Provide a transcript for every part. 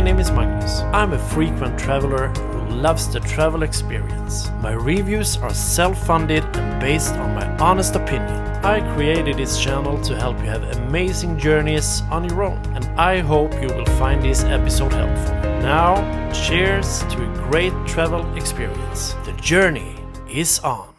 name is Magnus. I'm a frequent traveler who loves the travel experience. My reviews are self-funded and based on my honest opinion. I created this channel to help you have amazing journeys on your own, and I hope you will find this episode helpful. Now, cheers to a great travel experience. The journey is on.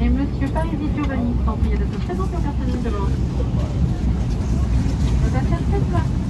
Et Monsieur Paris Giovanni sont priés de se présenter au personnel de l'ordre. Vous êtes cette place.